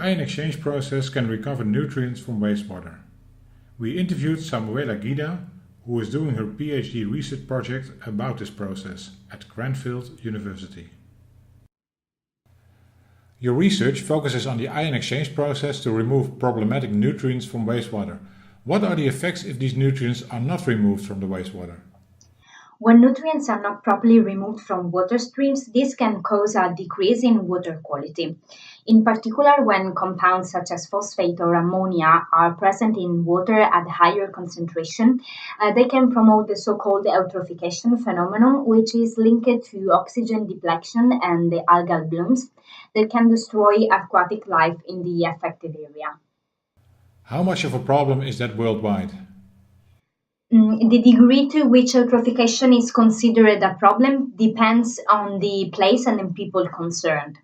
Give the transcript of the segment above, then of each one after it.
ion exchange process can recover nutrients from wastewater. We interviewed Samuela Guida, who is doing her PhD research project about this process at Cranfield University. Your research focuses on the ion exchange process to remove problematic nutrients from wastewater. What are the effects if these nutrients are not removed from the wastewater? When nutrients are not properly removed from water streams, this can cause a decrease in water quality. In particular, when compounds such as phosphate or ammonia are present in water at higher concentration, they can promote the so-called eutrophication phenomenon, which is linked to oxygen depletion and the algal blooms that can destroy aquatic life in the affected area. How much of a problem is that worldwide? The degree to which eutrophication is considered a problem depends on the place and the people concerned.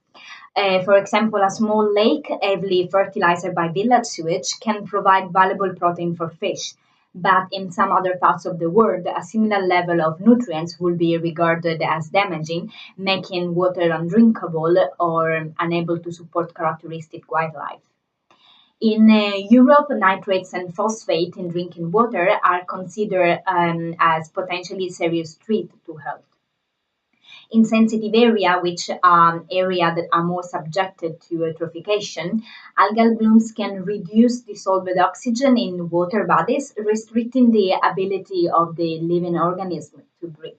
For example, a small lake heavily fertilized by village sewage can provide valuable protein for fish, but in some other parts of the world, a similar level of nutrients will be regarded as damaging, making water undrinkable or unable to support characteristic wildlife. In Europe, nitrates and phosphate in drinking water are considered as potentially serious threat to health. In sensitive area, which are areas that are more subjected to eutrophication, algal blooms can reduce dissolved oxygen in water bodies, restricting the ability of the living organism to breathe.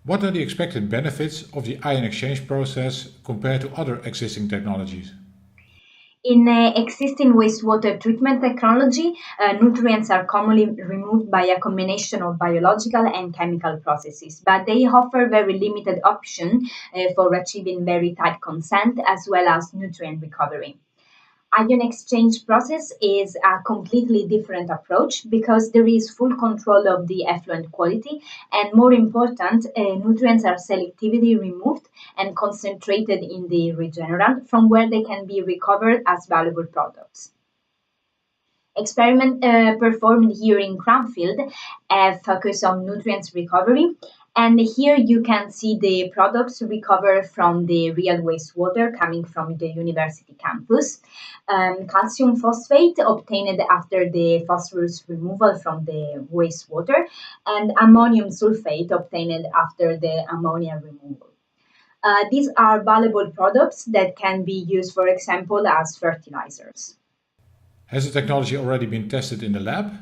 What are the expected benefits of the ion exchange process compared to other existing technologies? In existing wastewater treatment technology, nutrients are commonly removed by a combination of biological and chemical processes, but they offer very limited option for achieving very tight consent as well as nutrient recovery. Ion exchange process is a completely different approach because there is full control of the effluent quality and more important, nutrients are selectively removed and concentrated in the regenerant from where they can be recovered as valuable products. Experiment performed here in Cranfield focus on nutrients recovery. And here you can see the products recovered from the real wastewater coming from the university campus. Calcium phosphate obtained after the phosphorus removal from the wastewater, and ammonium sulfate obtained after the ammonia removal. These are valuable products that can be used, for example, as fertilizers. Has the technology already been tested in the lab?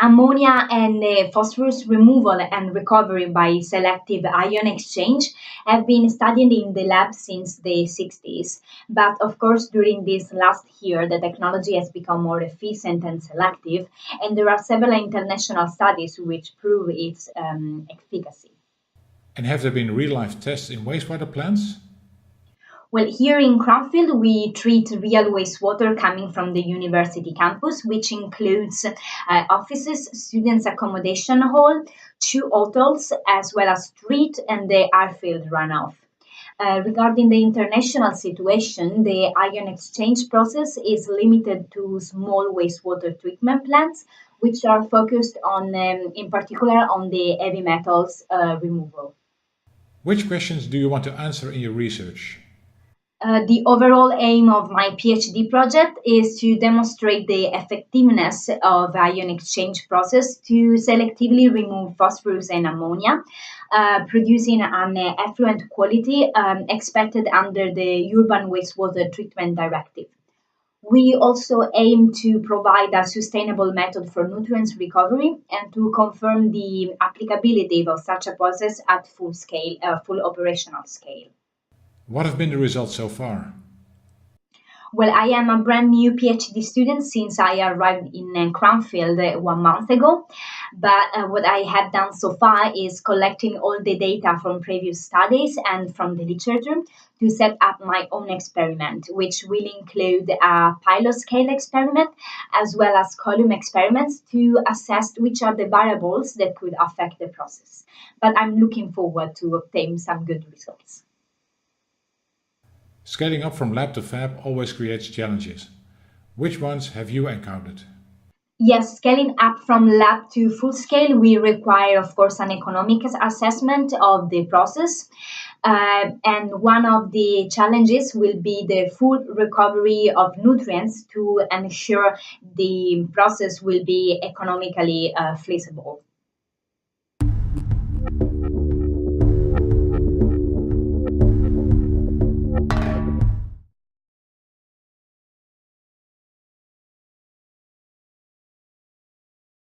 Ammonia and phosphorus removal and recovery by selective ion exchange have been studied in the lab since the 60s. But of course, during this last year, the technology has become more efficient and selective, and there are several international studies which prove its efficacy. And have there been real-life tests in wastewater plants? Well, here in Cranfield, we treat real wastewater coming from the university campus, which includes offices, students' accommodation hall, two hotels, as well as street and the airfield runoff. Regarding the international situation, the ion exchange process is limited to small wastewater treatment plants, which are focused on, in particular, on the heavy metals removal. Which questions do you want to answer in your research? The overall aim of my PhD project is to demonstrate the effectiveness of ion exchange process to selectively remove phosphorus and ammonia, producing an effluent quality expected under the Urban Wastewater Treatment Directive. We also aim to provide a sustainable method for nutrients recovery and to confirm the applicability of such a process at full scale, full operational scale. What have been the results so far? Well, I am a brand new PhD student since I arrived in Cranfield 1 month ago. But what I have done so far is collecting all the data from previous studies and from the literature to set up my own experiment, which will include a pilot scale experiment as well as column experiments to assess which are the variables that could affect the process. But I'm looking forward to obtain some good results. Scaling up from lab to fab always creates challenges. Which ones have you encountered? Yes, scaling up from lab to full scale, we require, of course, an economic assessment of the process. And one of the challenges will be the full recovery of nutrients to ensure the process will be economically feasible.